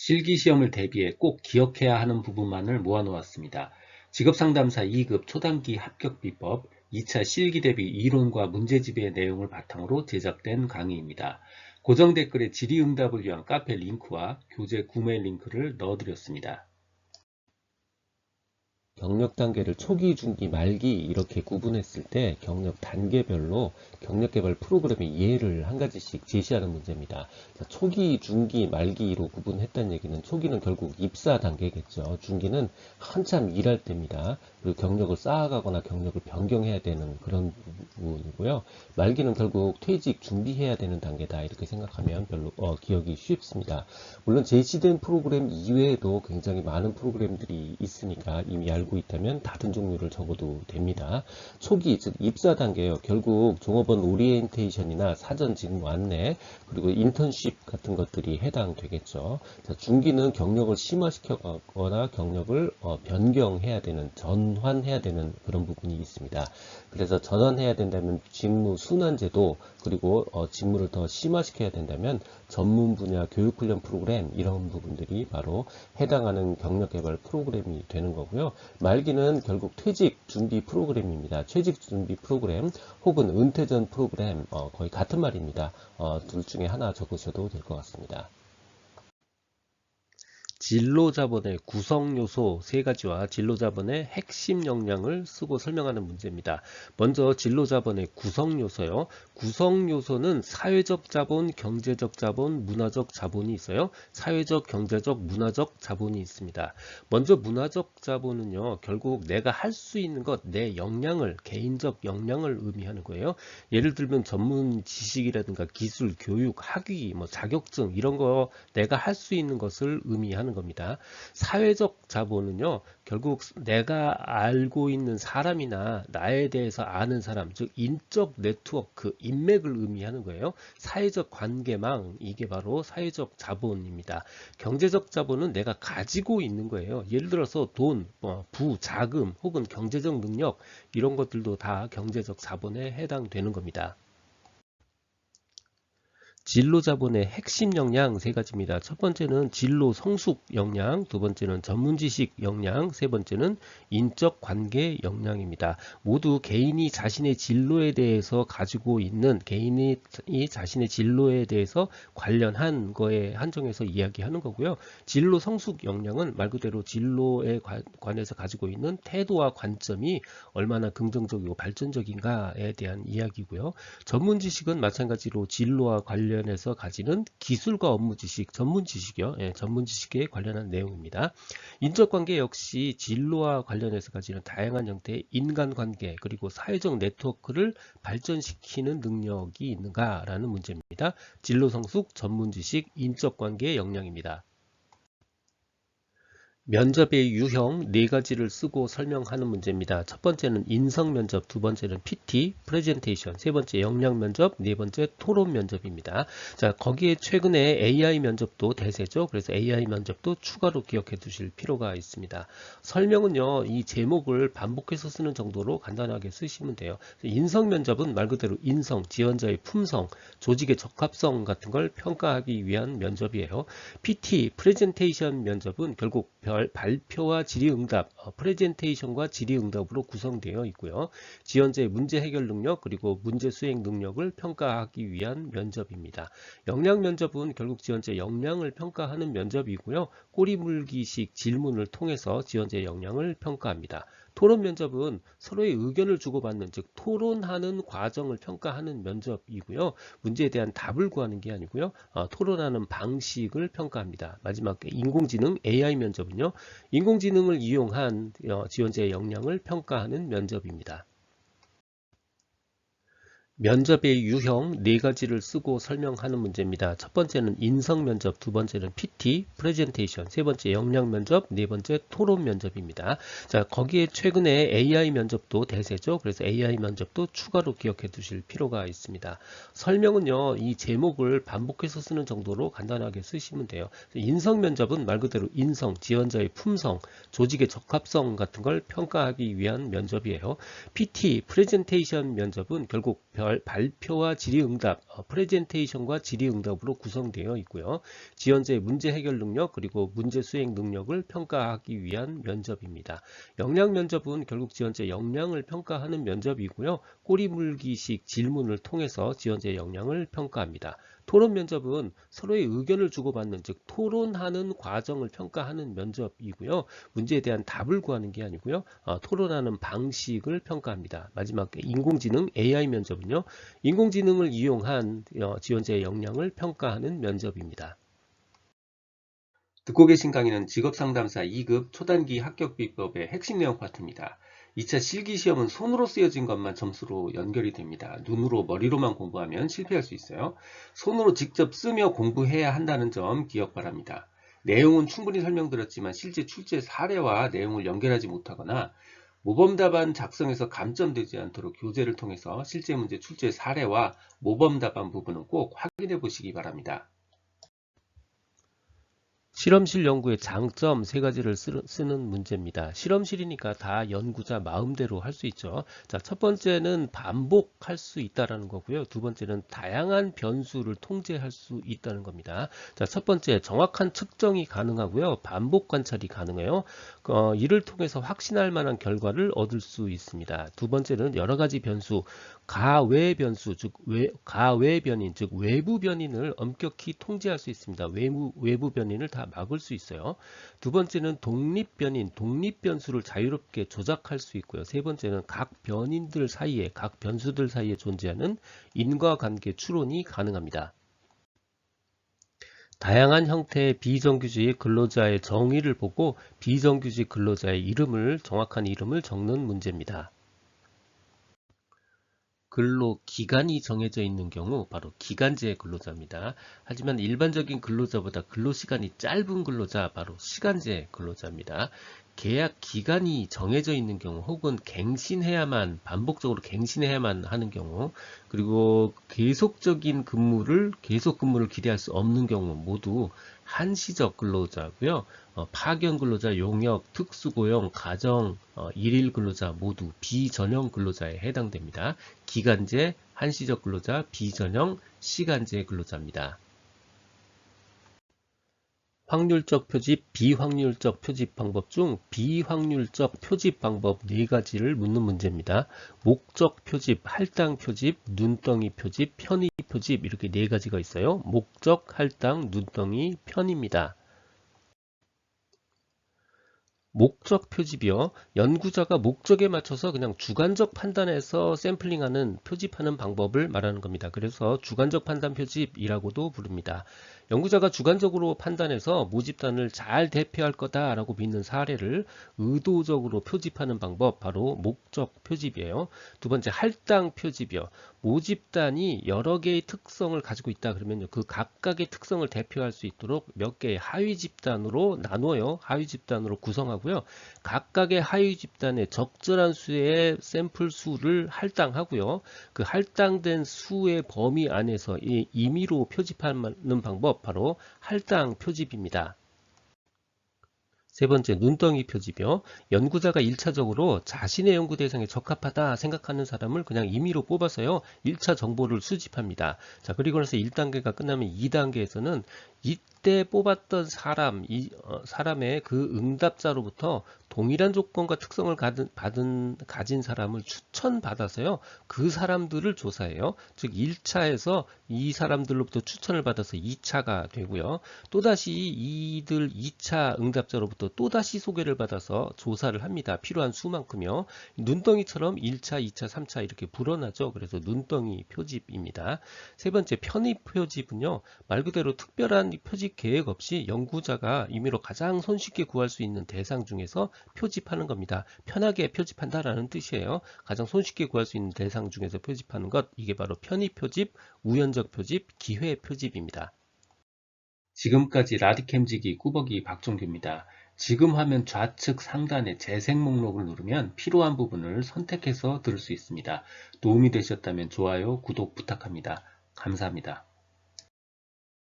실기시험을 대비해 꼭 기억해야 하는 부분만을 모아놓았습니다. 직업상담사 2급 초단기 합격비법 2차 실기 대비 이론과 문제집의 내용을 바탕으로 제작된 강의입니다. 고정 댓글에 질의응답을 위한 카페 링크와 교재 구매 링크를 넣어드렸습니다. 경력 단계를 초기, 중기, 말기 이렇게 구분했을 때 경력 단계별로 경력 개발 프로그램의 이해를 한 가지씩 제시하는 문제입니다. 초기, 중기, 말기로 구분했다는 얘기는 초기는 결국 입사 단계겠죠. 중기는 한참 일할 때입니다. 그리고 경력을 쌓아가거나 경력을 변경해야 되는 그런 부분이고요. 말기는 결국 퇴직 준비해야 되는 단계다 이렇게 생각하면 별로 기억이 쉽습니다. 물론 제시된 프로그램 이외에도 굉장히 많은 프로그램들이 있으니까 이미 알고 있다면 다른 종류를 적어도 됩니다. 초기, 즉 입사 단계요. 결국 종업원 오리엔테이션이나 사전 직무 안내 그리고 인턴십 같은 것들이 해당되겠죠. 자, 중기는 경력을 심화시켜거나 경력을 변경해야 되는, 전환해야 되는 그런 부분이 있습니다. 그래서 전환해야 된다면 직무 순환제도 그리고 직무를 더 심화시켜야 된다면 전문 분야 교육훈련 프로그램 이런 부분들이 바로 해당하는 경력개발 프로그램이 되는 거고요. 말기는 결국 퇴직 준비 프로그램입니다. 퇴직 준비 프로그램 혹은 은퇴 전 프로그램 거의 같은 말입니다. 둘 중에 하나 적으셔도 될 것 같습니다. 진로자본의 구성요소 3가지와 진로자본의 핵심 역량을 쓰고 설명하는 문제입니다. 먼저 진로자본의 구성요소요. 구성요소는 사회적 자본, 경제적 자본, 문화적 자본이 있어요. 사회적, 경제적, 문화적 자본이 있습니다. 먼저 문화적 자본은요. 결국 내가 할 수 있는 것, 내 역량을, 개인적 역량을 의미하는 거예요. 예를 들면 전문 지식이라든가 기술, 교육, 학위, 자격증 이런 거 내가 할 수 있는 것을 의미하는 겁니다. 사회적 자본은요, 결국 내가 알고 있는 사람이나 나에 대해서 아는 사람, 즉 인적 네트워크, 인맥을 의미하는 거예요. 사회적 관계망, 이게 바로 사회적 자본입니다. 경제적 자본은 내가 가지고 있는 거예요. 예를 들어서 돈, 부, 자금 혹은 경제적 능력 이런 것들도 다 경제적 자본에 해당되는 겁니다. 진로 자본의 핵심 역량 3가지입니다. 첫 번째는 진로 성숙 역량, 두 번째는 전문 지식 역량, 세 번째는 인적 관계 역량입니다. 모두 개인이 자신의 진로에 대해서 가지고 있는 개인이 자신의 진로에 대해서 관련한 거에 한정해서 이야기하는 거고요. 진로 성숙 역량은 말 그대로 진로에 관해서 가지고 있는 태도와 관점이 얼마나 긍정적이고 발전적인가에 대한 이야기고요. 전문 지식은 마찬가지로 진로와 관련해서 가지는 기술과 업무 지식, 전문 지식이요. 전문 지식에 관련한 내용입니다. 인적관계 역시 진로와 관련해서 가지는 다양한 형태의 인간관계 그리고 사회적 네트워크를 발전시키는 능력이 있는가라는 문제입니다. 진로 성숙, 전문 지식, 인적관계 역량입니다. 면접의 유형 4가지를 쓰고 설명하는 문제입니다. 첫 번째는 인성 면접, 두 번째는 PT, 프레젠테이션, 세 번째 역량 면접, 네 번째 토론 면접입니다. 자, 거기에 최근에 AI 면접도 대세죠. 그래서 AI 면접도 추가로 기억해 두실 필요가 있습니다. 설명은요, 이 제목을 반복해서 쓰는 정도로 간단하게 쓰시면 돼요. 인성 면접은 말 그대로 인성, 지원자의 품성, 조직의 적합성 같은 걸 평가하기 위한 면접이에요. PT, 프레젠테이션 면접은 결국 발표와 질의응답, 프레젠테이션과 질의응답으로 구성되어 있고요. 지원자의 문제 해결 능력 그리고 문제 수행 능력을 평가하기 위한 면접입니다. 역량 면접은 결국 지원자의 역량을 평가하는 면접이고요. 꼬리물기식 질문을 통해서 지원자의 역량을 평가합니다. 토론 면접은 서로의 의견을 주고받는 즉 토론하는 과정을 평가하는 면접이고요. 문제에 대한 답을 구하는 게 아니고요. 토론하는 방식을 평가합니다. 마지막 인공지능 AI 면접은요. 인공지능을 이용한 지원자의 역량을 평가하는 면접입니다. 면접의 유형 4가지를 쓰고 설명하는 문제입니다. 첫 번째는 인성 면접, 두 번째는 PT, 프레젠테이션, 세 번째 역량 면접, 네 번째 토론 면접입니다. 자, 거기에 최근에 AI 면접도 대세죠. 그래서 AI 면접도 추가로 기억해 두실 필요가 있습니다. 설명은요, 이 제목을 반복해서 쓰는 정도로 간단하게 쓰시면 돼요. 인성 면접은 말 그대로 인성, 지원자의 품성, 조직의 적합성 같은 걸 평가하기 위한 면접이에요. PT, 프레젠테이션 면접은 결국 발표와 질의응답, 프레젠테이션과 질의응답으로 구성되어 있고요. 지원자의 문제 해결 능력 그리고 문제 수행 능력을 평가하기 위한 면접입니다. 역량 면접은 결국 지원자의 역량을 평가하는 면접이고요. 꼬리물기식 질문을 통해서 지원자의 역량을 평가합니다. 토론 면접은 서로의 의견을 주고받는, 즉 토론하는 과정을 평가하는 면접이고요. 문제에 대한 답을 구하는 게 아니고요. 토론하는 방식을 평가합니다. 마지막 인공지능 AI 면접은요. 인공지능을 이용한 지원자의 역량을 평가하는 면접입니다. 듣고 계신 강의는 직업상담사 2급 초단기 합격비법의 핵심 내용 파트입니다. 2차 실기시험은 손으로 쓰여진 것만 점수로 연결이 됩니다. 눈으로 머리로만 공부하면 실패할 수 있어요. 손으로 직접 쓰며 공부해야 한다는 점 기억 바랍니다. 내용은 충분히 설명드렸지만 실제 출제 사례와 내용을 연결하지 못하거나 모범답안 작성에서 감점되지 않도록 교재를 통해서 실제 문제 출제 사례와 모범답안 부분은 꼭 확인해 보시기 바랍니다. 실험실 연구의 장점 3가지를 쓰는 문제입니다. 실험실이니까 다 연구자 마음대로 할 수 있죠. 자, 첫 번째는 반복할 수 있다는 거고요. 두 번째는 다양한 변수를 통제할 수 있다는 겁니다. 자, 첫 번째 정확한 측정이 가능하고요. 반복 관찰이 가능해요. 이를 통해서 확신할 만한 결과를 얻을 수 있습니다. 두 번째는 여러 가지 변수, 가외 변수, 즉 가외 변인, 즉 외부 변인을 엄격히 통제할 수 있습니다. 외부 변인을 다 막을 수 있어요. 두 번째는 독립 변인, 독립 변수를 자유롭게 조작할 수 있고요. 세 번째는 각 변인들 사이에, 각 변수들 사이에 존재하는 인과관계 추론이 가능합니다. 다양한 형태의 비정규직 근로자의 정의를 보고 비정규직 근로자의 정확한 이름을 적는 문제입니다. 근로기간이 정해져 있는 경우 바로 기간제 근로자입니다. 하지만 일반적인 근로자보다 근로시간이 짧은 근로자 바로 시간제 근로자입니다. 계약 기간이 정해져 있는 경우 혹은 반복적으로 갱신해야만 하는 경우 그리고 계속 근무를 기대할 수 없는 경우 모두 한시적 근로자고요. 파견 근로자, 용역, 특수고용, 가정, 일일 근로자 모두 비전형 근로자에 해당됩니다. 기간제, 한시적 근로자, 비전형, 시간제 근로자입니다. 확률적 표집, 비확률적 표집 방법 중 비확률적 표집 방법 4가지를 묻는 문제입니다. 목적 표집, 할당 표집, 눈덩이 표집, 편의 표집 이렇게 4가지가 있어요. 목적, 할당, 눈덩이, 편입니다. 목적 표집이요. 연구자가 목적에 맞춰서 그냥 주관적 판단해서 샘플링하는 표집하는 방법을 말하는 겁니다. 그래서 주관적 판단 표집이라고도 부릅니다. 연구자가 주관적으로 판단해서 모집단을 잘 대표할 거다라고 믿는 사례를 의도적으로 표집하는 방법 바로 목적 표집이에요. 두 번째 할당 표집이요. 모집단이 여러 개의 특성을 가지고 있다 그러면 그 각각의 특성을 대표할 수 있도록 몇 개의 하위 집단으로 나누어요. 하위 집단으로 구성하고요. 각각의 하위 집단에 적절한 수의 샘플 수를 할당하고요. 그 할당된 수의 범위 안에서 임의로 표집하는 방법 바로 할당 표집입니다. 세 번째, 눈덩이 표집이요. 연구자가 1차적으로 자신의 연구 대상에 적합하다 생각하는 사람을 그냥 임의로 뽑아서요. 1차 정보를 수집합니다. 자, 그리고 나서 1단계가 끝나면 2단계에서는 이때 뽑았던 사람의 그 응답자로부터 동일한 조건과 특성을 가진 사람을 추천받아서요. 그 사람들을 조사해요. 즉 1차에서 이 사람들로부터 추천을 받아서 2차가 되고요. 또다시 이들 2차 응답자로부터 또다시 소개를 받아서 조사를 합니다. 필요한 수만큼요. 눈덩이처럼 1차, 2차, 3차 이렇게 불어나죠. 그래서 눈덩이 표집입니다. 세 번째 편의 표집은요. 말 그대로 특별한 표집 계획 없이 연구자가 임의로 가장 손쉽게 구할 수 있는 대상 중에서 표집하는 겁니다. 편하게 표집한다라는 뜻이에요. 가장 손쉽게 구할 수 있는 대상 중에서 표집하는 것, 이게 바로 편의 표집, 우연적 표집, 기회 표집입니다. 지금까지 라디캠지기 꾸벅이 박종규입니다. 지금 화면 좌측 상단의 재생 목록을 누르면 필요한 부분을 선택해서 들을 수 있습니다. 도움이 되셨다면 좋아요, 구독 부탁합니다. 감사합니다.